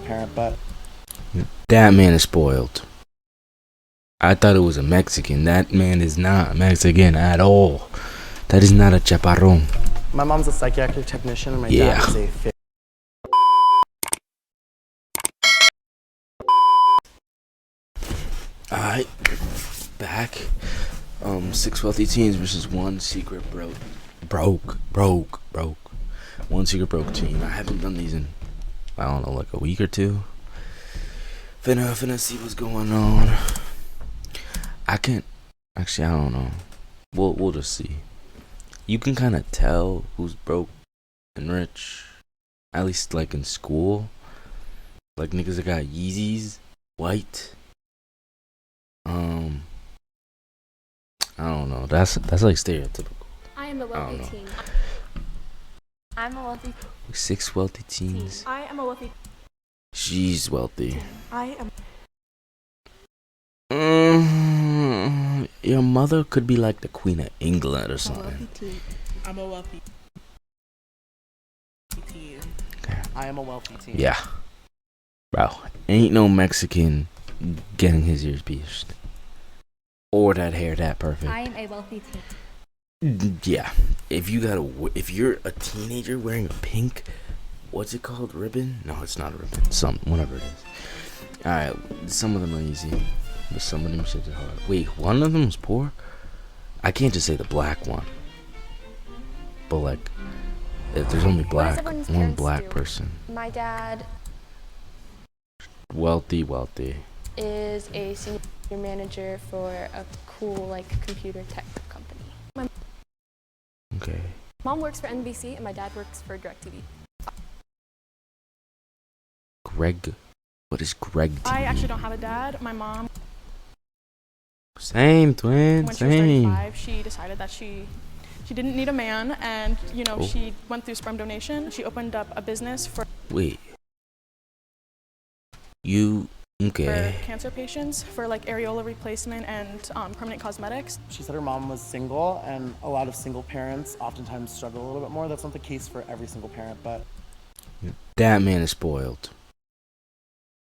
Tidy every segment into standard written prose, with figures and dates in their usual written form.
parent, but That man is spoiled. I thought it was a Mexican. That man is not Mexican at all. That is not a chaparron. my mom's a psychiatric technician and my Yeah. dad is a Alright, back. 6 wealthy teens versus 1 secret broke. One secret broke team. I haven't done these in, I don't know, like a week or two. Finna see what's going on. I don't know. We'll just see. You can kind of tell who's broke and rich, at least like in school. Like niggas that got Yeezys, white. I don't know. That's like stereotypical. I am a wealthy teen. I'm a wealthy 6 wealthy teens. I am a wealthy She's wealthy. I am Your mother could be like the Queen of England or something. I'm a wealthy teen. Okay. I am a wealthy teen. Yeah. Bro, ain't no Mexican getting his ears pierced. Or that hair that perfect. I am a wealthy teen. Yeah. If you're a teenager wearing a pink, what's it called? Ribbon? No, it's not a ribbon. Whatever it is. Alright, some of them are easy. But some of them shit are hard. Wait, one of them was poor? I can't just say the black one. But like, if there's only one black person. My dad Wealthy. is a senior manager for a cool like computer tech company. My Okay. mom works for NBC and my dad works for DirecTV. Greg. What is Greg TV? I actually don't have a dad. My mom, Same, twin. when she was Same. 35, she decided that she didn't need a man, and she went through sperm donation. She opened up a business for Wait. You. Okay. cancer patients for like areola replacement and permanent cosmetics. She said her mom was single, and a lot of single parents oftentimes struggle a little bit more. That's not the case for every single parent, but That man is spoiled.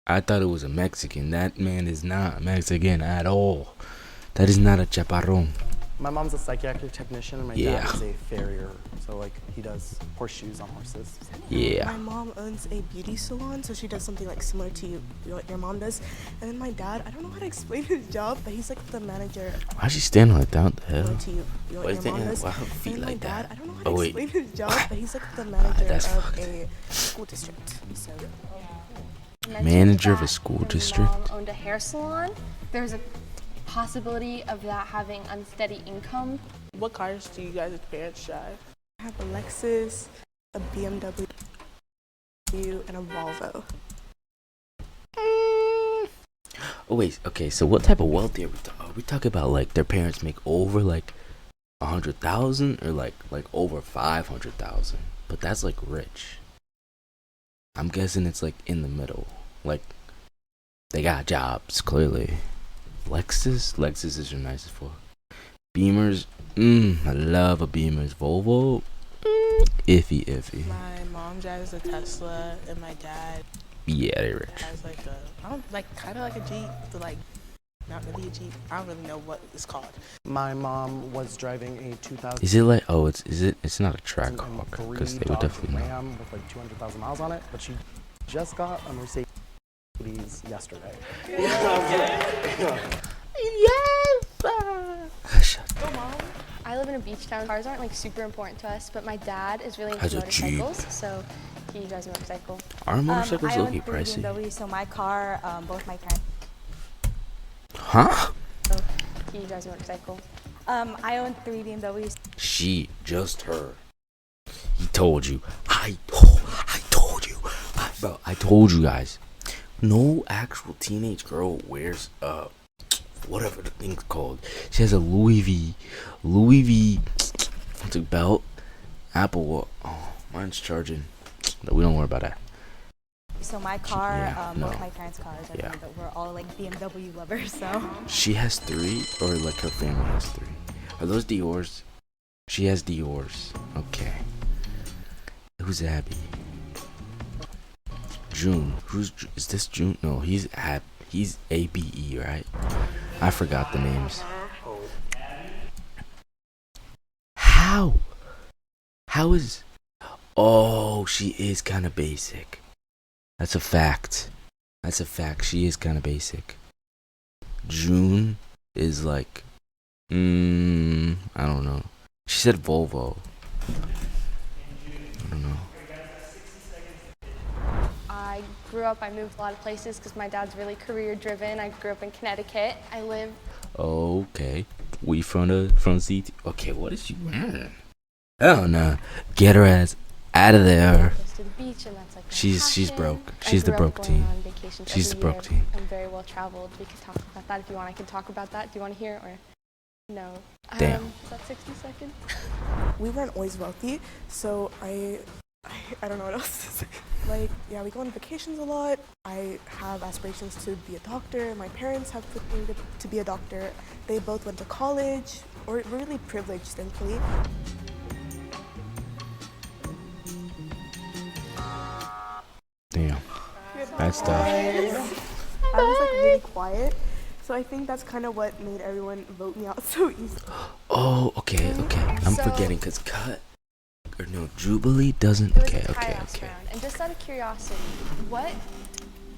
I thought it was a Mexican. That man is not Mexican at all. That is not a chaparron. my mom's a psychiatric technician and my Yeah. dad is a farrier. So like he does horseshoes on horses. Yeah. My mom owns a beauty salon, so she does something like similar to what your mom does. And then my dad, I don't know how to explain his job, but he's like the manager Why's she standing like that? What the hell? similar to what Why your is mom that? does. Why her And feet then my like dad, that? I don't know how Oh, to wait. explain his job, but he's like the manager that's of fucked. a school district. So Manager of a That school her district? Mom owned a hair salon. There's a possibility of that having unsteady income. What cars do you guys' parents drive? I have a Lexus, a BMW, and a Volvo. Oh wait, okay. So what type of wealthy are we talking? Are we talking about like their parents make over like 100,000 or like over 500,000? But that's like rich. I'm guessing it's like in the middle. Like they got jobs clearly. Lexus is your nicest for. Beamers, I love a Beamers. Volvo, iffy. My mom drives a Tesla, and my dad Yeah, they're rich. has like kind of like a Jeep, but like not really a Jeep. I don't really know what it's called. My mom was driving a 2000. Is it like? Oh, it's not a track It's an car M3 because they would Dodge definitely know. Ram with like 200,000 miles on it, but she just got a Mercedes yesterday. Shut I live in a beach town. Cars aren't like super important to us, but my dad is really Has into a Jeep. motorcycles, so he drives a motorcycle. Are motorcycles I own low-key 3 pricey? BMW, so my car, both my parents. Huh? So he drives a motorcycle. I own 3 BMWs. She, just her. He told you. I told you. Bro, I told you guys. No actual teenage girl wears whatever the thing's called. She has a Louis V, what's it, belt? Apple Watch. Oh, mine's charging. No, we don't worry about that. So my car, Yeah, no. both my parents' cars, Yeah. but we're all like BMW lovers, so. She has 3, or like her family has 3. Are those Dior's? She has Dior's. Okay. Who's Abby? June. Is this June? No, he's ABE, right? I forgot the names. How? How is? Oh, she is kind of basic. That's a fact. That's a fact. She is kind of basic. June is like, I don't know. She said Volvo. I don't know. I grew up, I moved a lot of places because my dad's really career driven. I grew up in Connecticut. I live. Okay. We from CT. Okay, what is she wearing? Oh no. Get her ass out of there. Close to the beach, and that's like my She's passion. broke. I She's the grew up broke going teen. on vacations She's the every broke year. teen. I'm very well traveled. We could talk about that if you want. I can talk about that. Do you want to hear or no? Damn. Is that 60 seconds? We weren't always wealthy, so I don't know what else to say. Like, yeah, we go on vacations a lot. I have aspirations to be a doctor. My parents have put me to be a doctor. They both went to college. We're really privileged, thankfully. Damn. That's tough. I was like really quiet, so I think that's kind of what made everyone vote me out so easily. Oh, okay. I'm So- forgetting because Jubilee doesn't. It was Okay. a tie-offs round. And just out of curiosity, what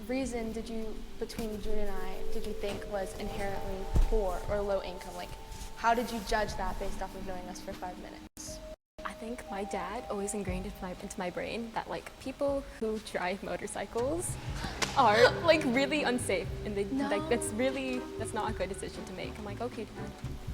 reason did you, between June and I, did you think was inherently poor or low income? Like, how did you judge that based off of knowing us for 5 minutes? I think my dad always ingrained into my brain that like people who drive motorcycles are like really unsafe and they like that's not a good decision to make. I'm like, okay, Dad.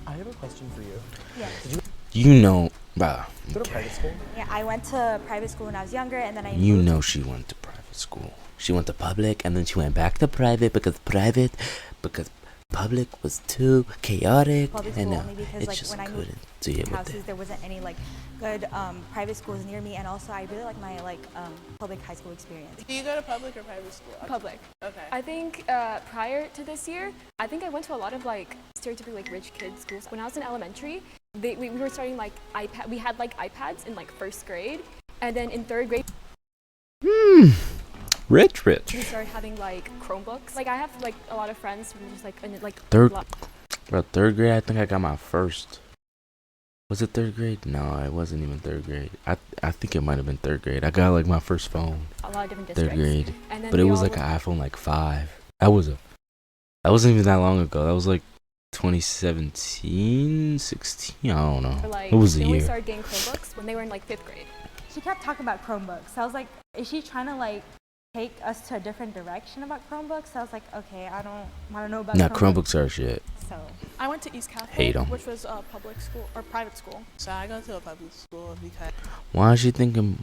I have a question for you. Yes. You know, bruh. Go to Okay. private school? Yeah, I went to private school when I was younger, and then I You moved. know she went to private school. She went to public and then she went back to private because public was too chaotic Public and school only because it like just when I moved couldn't deal with houses, it. there wasn't any like good private schools near me, and also I really like my public high school experience. Do you go to public or private school? Public. Okay. I think prior to this year, I think I went to a lot of like stereotypically like rich kid schools. When I was in elementary, we were starting like iPad. We had like iPads in like first grade, and then in third grade Rich. we started having like Chromebooks. Like I have like a lot of friends from just like Third grade, I think I got my first. Was it third grade? No, it wasn't even third grade. I think it might have been third grade. I got like my first phone. a lot of different districts. Third grade. And then But it we was all like an iPhone like 5. That wasn't even that long ago. That was like 2017, 16. I don't know. were, like, It was a they only year. started getting Chromebooks when they were in like 5th grade. She kept talking about Chromebooks. I was like, is she trying to like take us to a different direction about Chromebooks? I was like, okay, I don't know about Nah, Chromebooks are shit. So I went to East Catholic, Hate 'em. which was a public school or private school. So I go to a public school because Why is she thinking,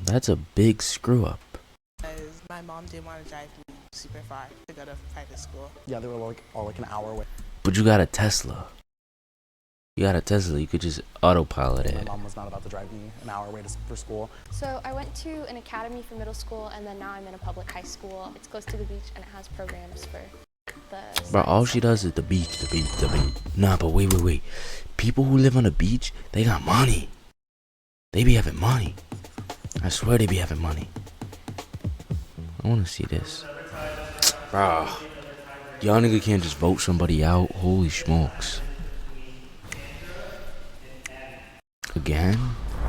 that's a big screw up? my mom didn't want to drive me super far to go to private school. Yeah, they were like all like an hour away. But you got a Tesla. You could just autopilot My it. mom was not about to drive me an hour away for school. So I went to an academy for middle school, and then now I'm in a public high school. It's close to the beach, and it has programs for the. Bro, all science she does is the beach. Nah, but wait. People who live on the beach, they got money. They be having money. I swear they be having money. I want to see this. Bro, y'all nigga can't just vote somebody out. Holy smokes. Again?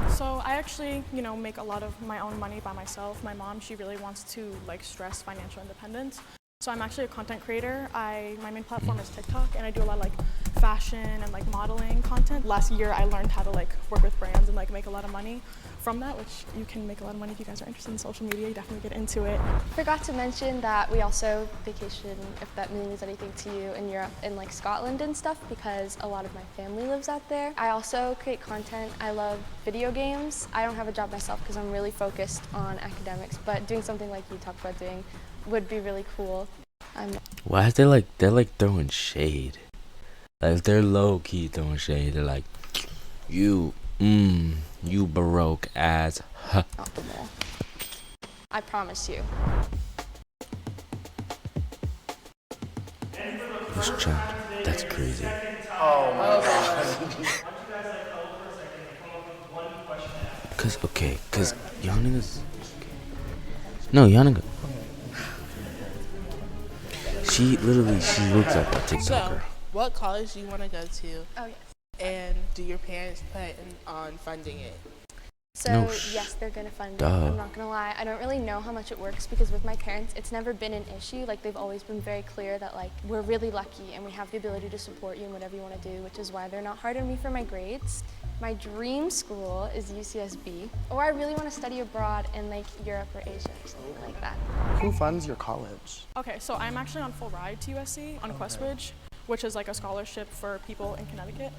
So I actually, make a lot of my own money by myself. My mom, she really wants to like stress financial independence. So I'm actually a content creator. My main platform is TikTok, and I do a lot of like fashion and like modeling content. Last year I learned how to like work with brands and like make a lot of money from that, which you can make a lot of money if you guys are interested in social media. You definitely get into it. Forgot to mention that we also vacation, if that means anything to you, in Europe, in like Scotland and stuff, because a lot of my family lives out there. I also create content. I love video games. I don't have a job myself because I'm really focused on academics, but doing something like you talked about doing would be really cool. Why is they're like throwing shade? Like they're low key throwing shade. They're like, you baroque ass. Optimal. I promise you. Who's Chad? That's crazy. Cause y'all niggas. No, Yannick. She looks like a TikToker. So, what college do you want to go to? Oh, yes. And do your parents on funding it? So No yes, they're gonna fund it. duh. I'm not gonna lie. I don't really know how much it works because with my parents, it's never been an issue. Like they've always been very clear that like we're really lucky and we have the ability to support you in whatever you want to do, which is why they're not hard on me for my grades. My dream school is UCSB, or I really want to study abroad in like Europe or Asia or something like that. Who funds your college? Okay, so I'm actually on full ride to USC on Questbridge, which is like a scholarship for people in Connecticut,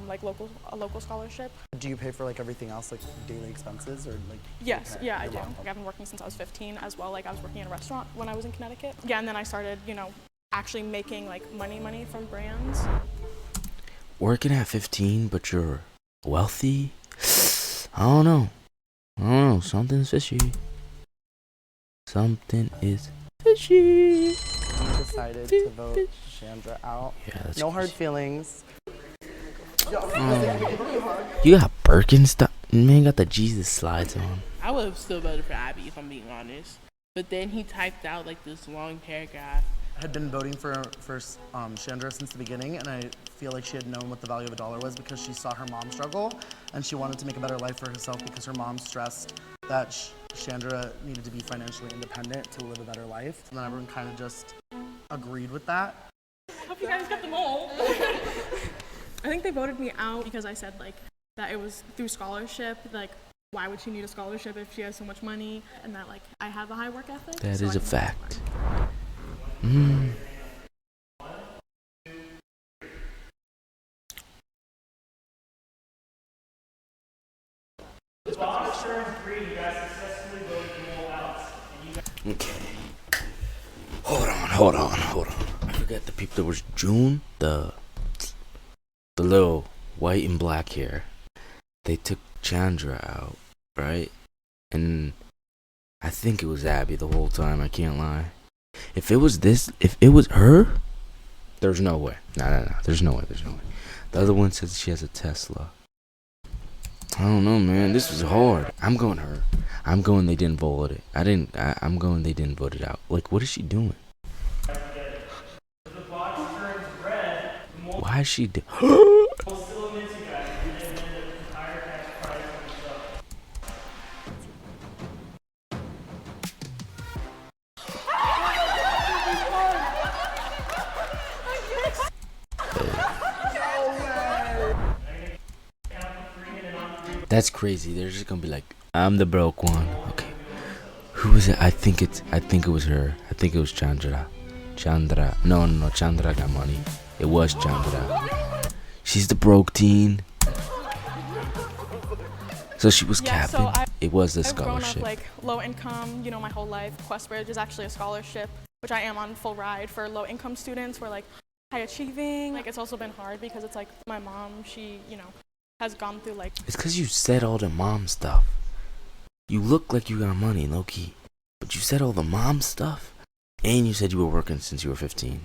like a local scholarship. Do you pay for like everything else, like daily expenses, or like? Yes, okay, yeah, I your do. mom? Like, I've been working since I was 15 as well. Like I was working in a restaurant when I was in Connecticut. Yeah, and then I started, actually making like money from brands. Working at 15, but you're wealthy? I don't know. Something's fishy. Something is fishy. You decided to vote Chandra out. Yeah, that's No hard crazy. feelings. You got Birkenstock? Man, got the Jesus slides on. I would have still voted for Abby if I'm being honest. But then he typed out like this long paragraph. I had been voting for Chandra since the beginning, and I feel like she had known what the value of a dollar was because she saw her mom struggle, and she wanted to make a better life for herself because her mom stressed that Chandra needed to be financially independent to live a better life. And then everyone kind of just agreed with that. Hope you guys got them all. I think they voted me out because I said like that it was through scholarship. Like, why would she need a scholarship if she has so much money? And that like I have a high work ethic. That so is I a think that's fact. fine. Okay. Hold on. I forgot the people. There was June, the little white and black hair. They took Chandra out, right? And I think it was Abby the whole time. I can't lie. If it was her, there's no way. No. There's no way. The other one says she has a Tesla. I don't know, man. This was hard. I'm going her. I'm going they didn't vote it. I'm going they didn't vote it out. Like, what is she doing? Why is she That's crazy. They're just gonna be like, I'm the broke one. Okay. Who is it? I think it was her. I think it was Chandra. No, Chandra got money. It was Chandra. She's the broke teen. So she was capping. It was the I've grown scholarship. up like low income, my whole life. Questbridge is actually a scholarship, which I am on full ride for low income students. We're like high achieving. Like it's also been hard because it's like my mom, she, has gone through like. It's because you said all the mom stuff. You look like you got money, low key. But you said all the mom stuff. And you said you were working since you were 15.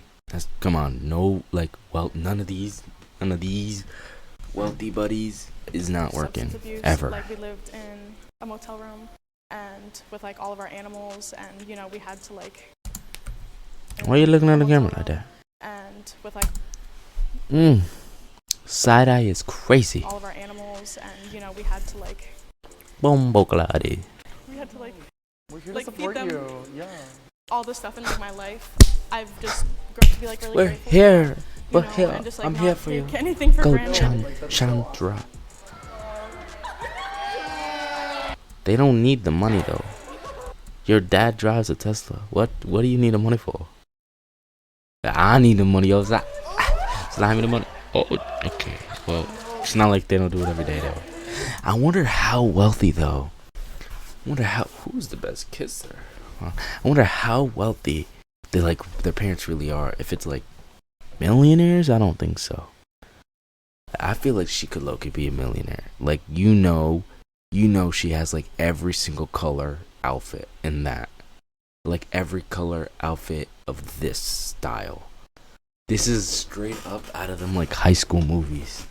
Come on, none of these wealthy buddies is not working Substance abuse. ever. Like we lived in a motel room and with like all of our animals and we had to like. Why are you looking at the camera like that? And with like. Side eye is crazy. All of our animals and we had to like. Bombokladi. We had to like. We're here Like, to feed support them. you. Yeah. All this stuff in like my life. I've just grown to be like really We're grateful. here. We're here. And just, like, I'm not here for you. take anything for Go, granted. Chandra. They don't need the money though. Your dad drives a Tesla. What do you need the money for? I need the money. Yo, slime me the money. Oh, okay. Well, it's not like they don't do it every day though. I wonder how wealthy though. Who's the best kisser? I wonder how wealthy their parents really are. If it's like millionaires, I don't think so. I feel like she could low-key be a millionaire. Like she has like every single color outfit in that. Like every color outfit of this style. This is straight up out of them like high school movies.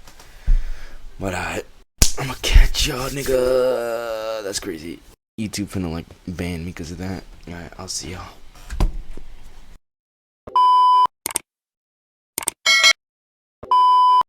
But I'ma catch y'all, nigga. That's crazy. YouTube finna like ban me because of that. Alright, I'll see y'all.